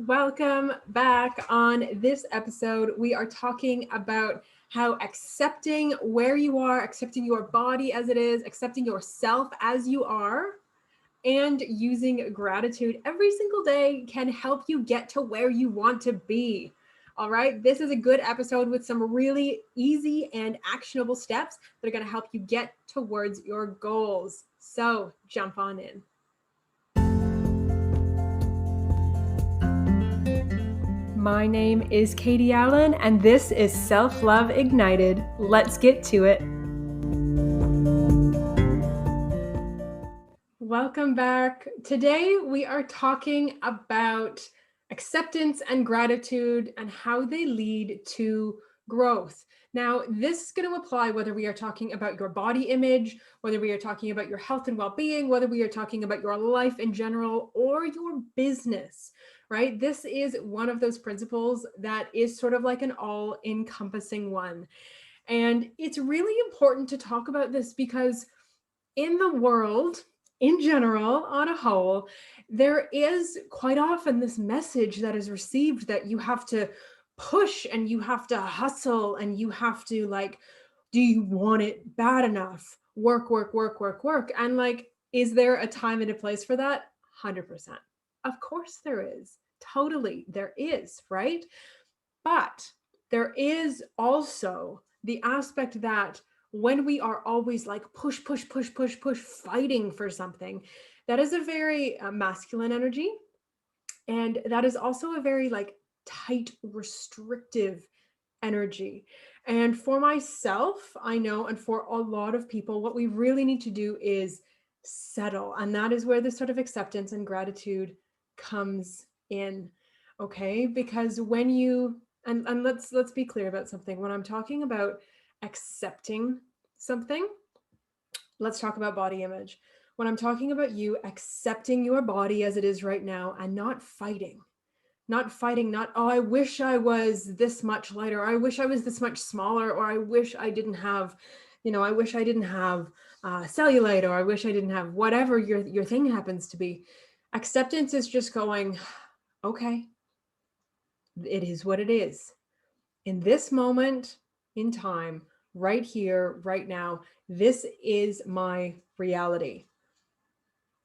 Welcome back. On this episode, we are talking about how accepting where you are, accepting your body as it is, accepting yourself as you are, and using gratitude every single day can help you get to where you want to be. All right, this is a good episode with some really easy and actionable steps that are going to help you get towards your goals. So jump on in. My name is Katie Allen, and this is Self-Love Ignited. Let's get to it. Welcome back. Today we are talking about acceptance and gratitude and how they lead to growth. Now, this is going to apply whether we are talking about your body image, whether we are talking about your health and well-being, whether we are talking about your life in general, or your business, right? This is one of those principles that is sort of like an all-encompassing one. And it's really important to talk about this because in the world, in general, on a whole, there is quite often this message that is received that you have to push and you have to hustle and you have to do you want it bad enough? Work, work, work, work, work. And is there a time and a place for that? 100%. Of course there is. Totally, there is, right? But there is also the aspect that when we are always push, push, push, push, push, fighting for something, that is a very masculine energy. And that is also a very tight, restrictive energy. And for myself, I know, and for a lot of people, what we really need to do is settle. And that is where this sort of acceptance and gratitude comes in. Okay. Because when you, and let's be clear about something. When I'm talking about accepting something, let's talk about body image. When I'm talking about you accepting your body as it is right now and not fighting, oh, I wish I was this much lighter, or I wish I was this much smaller, or I wish I didn't have, cellulite, or I wish I didn't have whatever your thing happens to be. Acceptance is just going, okay, it is what it is. In this moment in time, right here, right now, this is my reality.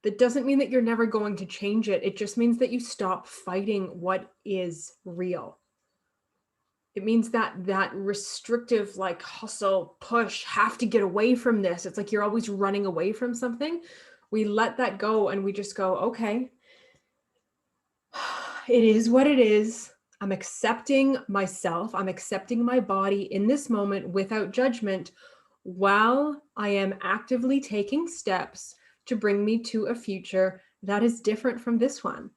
That doesn't mean that you're never going to change it. It just means that you stop fighting what is real. It means that restrictive, hustle, push, have to get away from this. It's like you're always running away from something. We let that go and we just go, okay, it is what it is. I'm accepting myself. I'm accepting my body in this moment without judgment while I am actively taking steps to bring me to a future that is different from this one.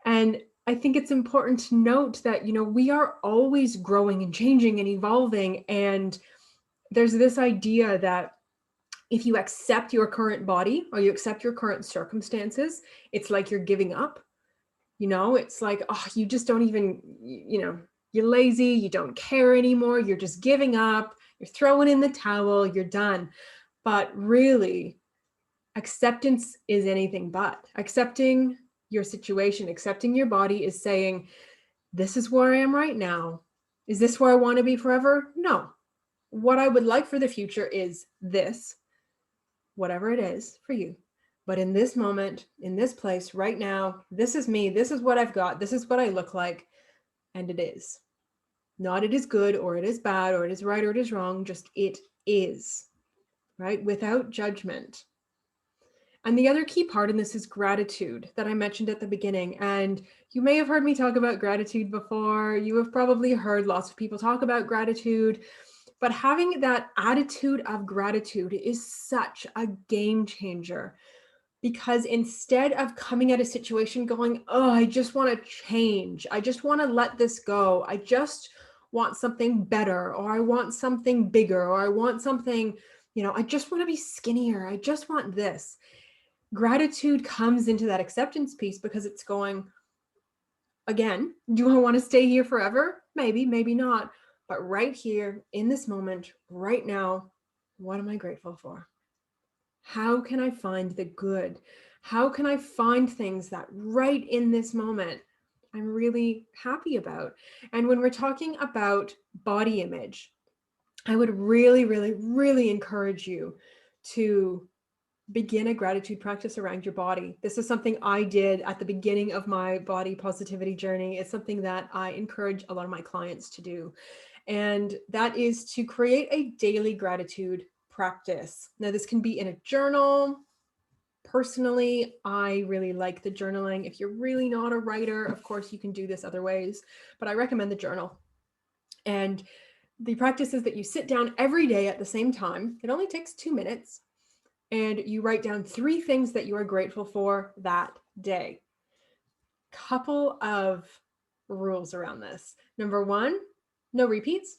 And I think it's important to note that, we are always growing and changing and evolving. And there's this idea that if you accept your current body or you accept your current circumstances, it's like you're giving up. It's like, oh, you just don't even, you're lazy, you don't care anymore, you're just giving up, you're throwing in the towel, you're done. But really, acceptance is anything but. Accepting your situation, accepting your body is saying, this is where I am right now. Is this where I want to be forever? No. What I would like for the future is this, whatever it is for you. But in this moment, in this place right now, this is me. This is what I've got. This is what I look like. And it is. Not it is good or it is bad or it is right or it is wrong. Just it is. Right? Without judgment. And the other key part in this is gratitude that I mentioned at the beginning. And you may have heard me talk about gratitude before. You have probably heard lots of people talk about gratitude. But having that attitude of gratitude is such a game changer. Because instead of coming at a situation going, oh, I just want to change. I just want to let this go. I just want something better, or I want something bigger, or I want something, I just want to be skinnier. I just want this. Gratitude comes into that acceptance piece because it's going, again, do I want to stay here forever? Maybe, maybe not. But right here in this moment, right now, what am I grateful for? How can I find the good? How can I find things that right in this moment I'm really happy about. And when we're talking about body image, I would really, really, really encourage you to begin a gratitude practice around your body. This is something I did at the beginning of my body positivity journey. It's something that I encourage a lot of my clients to do. And that is to create a daily gratitude practice. Now, this can be in a journal. Personally, I really like the journaling. If you're really not a writer, of course, you can do this other ways, but I recommend the journal. And the practice is that you sit down every day at the same time. It only takes 2 minutes, and you write down 3 things that you are grateful for that day. Couple of rules around this. Number 1, no repeats,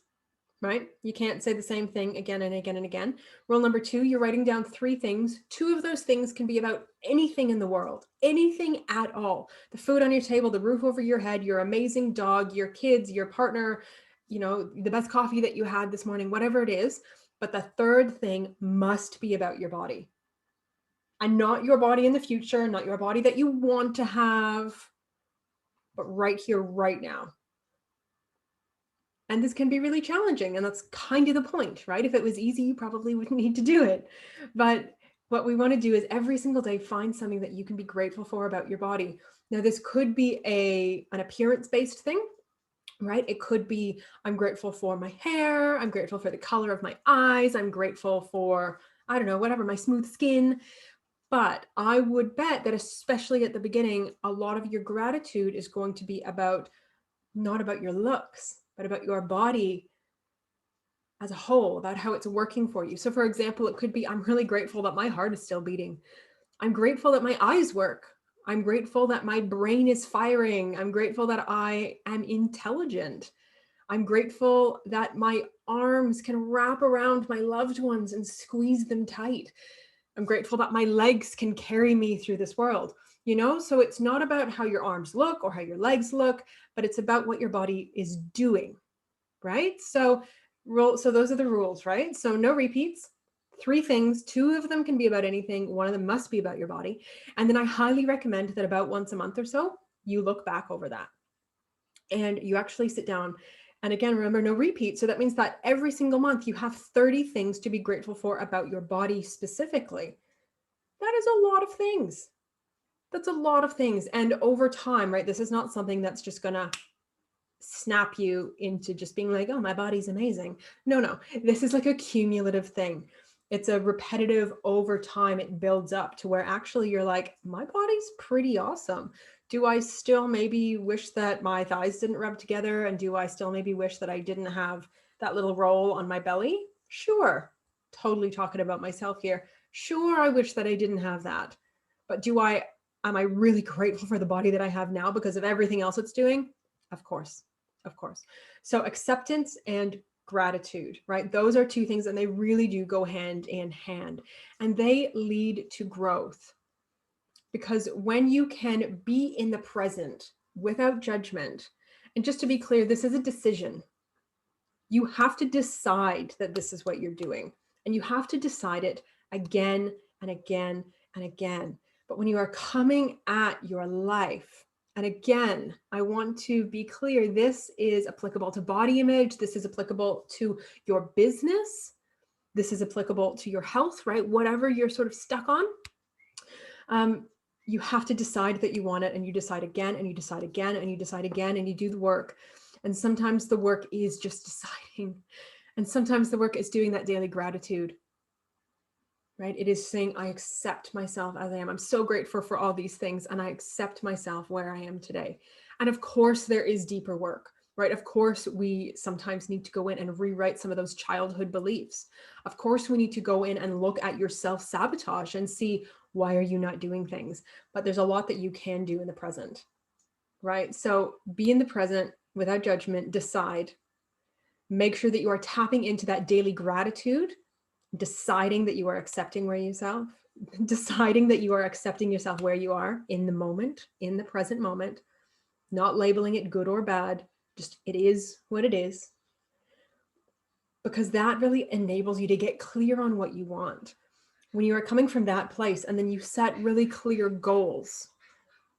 right? You can't say the same thing again and again and again. Rule number 2, you're writing down 3 things. 2 of those things can be about anything in the world, anything at all. The food on your table, the roof over your head, your amazing dog, your kids, your partner, the best coffee that you had this morning, whatever it is. But the third thing must be about your body. And not your body in the future, not your body that you want to have, but right here, right now. And this can be really challenging. And that's kind of the point, right? If it was easy, you probably wouldn't need to do it. But what we want to do is every single day, find something that you can be grateful for about your body. Now, this could be an appearance-based thing, right? It could be, I'm grateful for my hair. I'm grateful for the color of my eyes. I'm grateful for, I don't know, whatever, my smooth skin. But I would bet that especially at the beginning, a lot of your gratitude is going to be not about your looks, but about your body as a whole, about how it's working for you. So for example, it could be, I'm really grateful that my heart is still beating. I'm grateful that my eyes work. I'm grateful that my brain is firing. I'm grateful that I am intelligent. I'm grateful that my arms can wrap around my loved ones and squeeze them tight. I'm grateful that my legs can carry me through this world, So it's not about how your arms look or how your legs look, but it's about what your body is doing, right? So those are the rules, right? So no repeats, 3 things, 2 of them can be about anything. 1 of them must be about your body. And then I highly recommend that about once a month or so, you look back over that and you actually sit down. And again, remember, no repeat. So that means that every single month you have 30 things to be grateful for about your body specifically. That is a lot of things. That's a lot of things. And over time, right, this is not something that's just going to snap you into just being like, oh, my body's amazing. No, this is like a cumulative thing. It's a repetitive over time. It builds up to where actually you're like, my body's pretty awesome. Do I still maybe wish that my thighs didn't rub together? And do I still maybe wish that I didn't have that little roll on my belly? Sure. Totally talking about myself here. Sure, I wish that I didn't have that. But am I really grateful for the body that I have now because of everything else it's doing? Of course. Of course. So acceptance and gratitude, right? Those are 2 things, and they really do go hand in hand, and they lead to growth. Because when you can be in the present without judgment, and just to be clear, this is a decision. You have to decide that this is what you're doing, and you have to decide it again and again and again. But when you are coming at your life, and again, I want to be clear, this is applicable to body image. This is applicable to your business. This is applicable to your health, right? Whatever you're sort of stuck on. You have to decide that you want it, and you decide again, and you decide again, and you decide again, and you do the work. And sometimes the work is just deciding. And sometimes the work is doing that daily gratitude, right? It is saying, I accept myself as I am. I'm so grateful for all these things, and I accept myself where I am today. And of course, there is deeper work, right? Of course, we sometimes need to go in and rewrite some of those childhood beliefs. Of course, we need to go in and look at your self-sabotage and see, why are you not doing things? But there's a lot that you can do in the present, right? So be in the present without judgment, decide, make sure that you are tapping into that daily gratitude, deciding that you are accepting deciding that you are accepting yourself where you are in the moment, in the present moment, not labeling it good or bad, just it is what it is. Because that really enables you to get clear on what you want. When you are coming from that place and then you set really clear goals.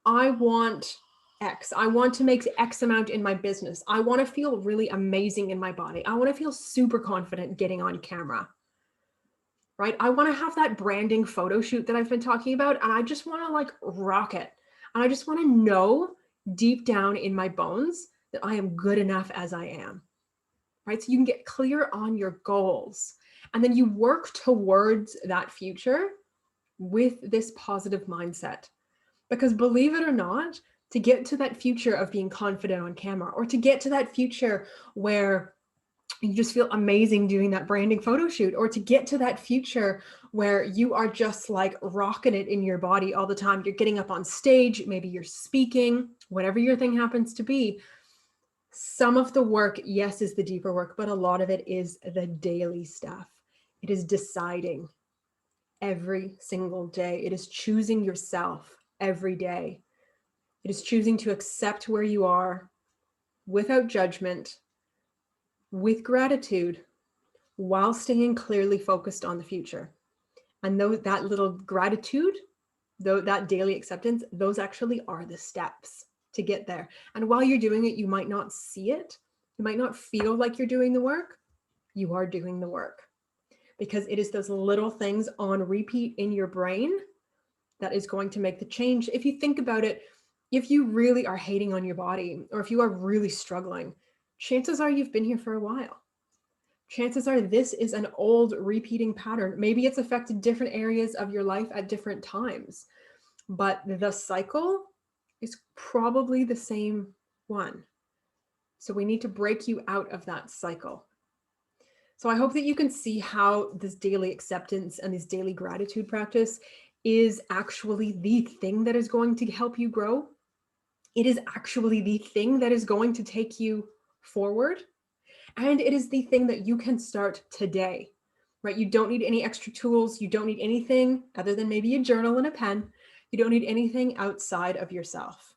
I want X. I want to make X amount in my business. I want to feel really amazing in my body. I want to feel super confident getting on camera, right? I want to have that branding photo shoot that I've been talking about, and I just want to like rock it. And I just want to know deep down in my bones that I am good enough as I am, right? So you can get clear on your goals, and then you work towards that future with this positive mindset. Because believe it or not, to get to that future of being confident on camera, or to get to that future where you just feel amazing doing that branding photo shoot, or to get to that future where you are just like rocking it in your body all the time, you're getting up on stage, maybe you're speaking, whatever your thing happens to be. Some of the work, yes, is the deeper work, but a lot of it is the daily stuff. It is deciding every single day. It is choosing yourself every day. It is choosing to accept where you are without judgment, with gratitude, while staying clearly focused on the future. And that little gratitude, that daily acceptance, those actually are the steps to get there. And while you're doing it, you might not see it. You might not feel like you're doing the work. You are doing the work, because it is those little things on repeat in your brain that is going to make the change. If you think about it, if you really are hating on your body, or if you are really struggling, chances are you've been here for a while. Chances are this is an old repeating pattern. Maybe it's affected different areas of your life at different times, but the cycle is probably the same one. So we need to break you out of that cycle. So I hope that you can see how this daily acceptance and this daily gratitude practice is actually the thing that is going to help you grow. It is actually the thing that is going to take you forward. And it is the thing that you can start today, right? You don't need any extra tools. You don't need anything other than maybe a journal and a pen. You don't need anything outside of yourself.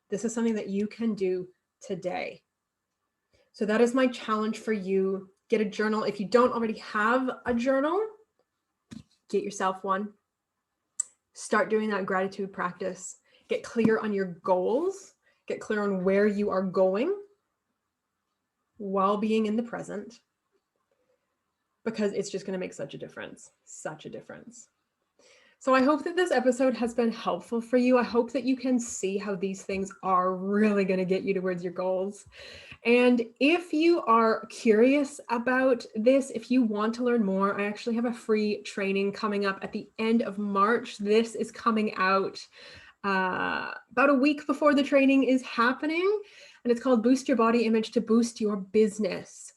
This is something that you can do today. So that is my challenge for you. Get a journal. If you don't already have a journal, get yourself one. Start doing that gratitude practice. Get clear on your goals. Get clear on where you are going while being in the present, because it's just going to make such a difference, such a difference. So I hope that this episode has been helpful for you. I hope that you can see how these things are really going to get you towards your goals. And if you are curious about this, if you want to learn more, I actually have a free training coming up at the end of March. This is coming out about a week before the training is happening. And it's called Boost Your Body Image to Boost Your Business.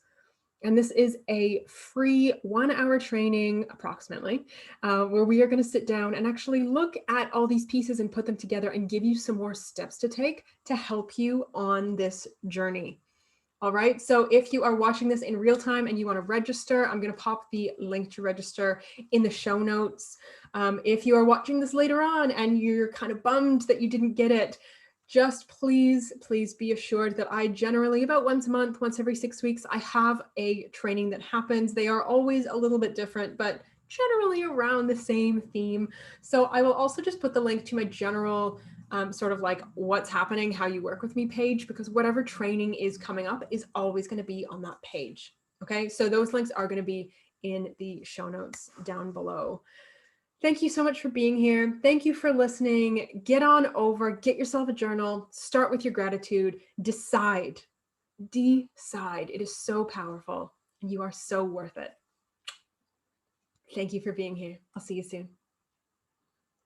And this is a free 1-hour training, approximately, where we are going to sit down and actually look at all these pieces and put them together and give you some more steps to take to help you on this journey. All right. So if you are watching this in real time and you want to register, I'm going to pop the link to register in the show notes. If you are watching this later on and you're kind of bummed that you didn't get it, just please be assured that I generally, about once a month, once every 6 weeks, I have a training that happens. They are always a little bit different, but generally around the same theme. So I will also just put the link to my general sort of like what's happening, how you work with me page, because whatever training is coming up is always going to be on that page. Okay, so those links are going to be in the show notes down below. Thank you so much for being here. Thank you for listening. Get on over, get yourself a journal, start with your gratitude, decide. It is so powerful and you are so worth it. Thank you for being here. I'll see you soon.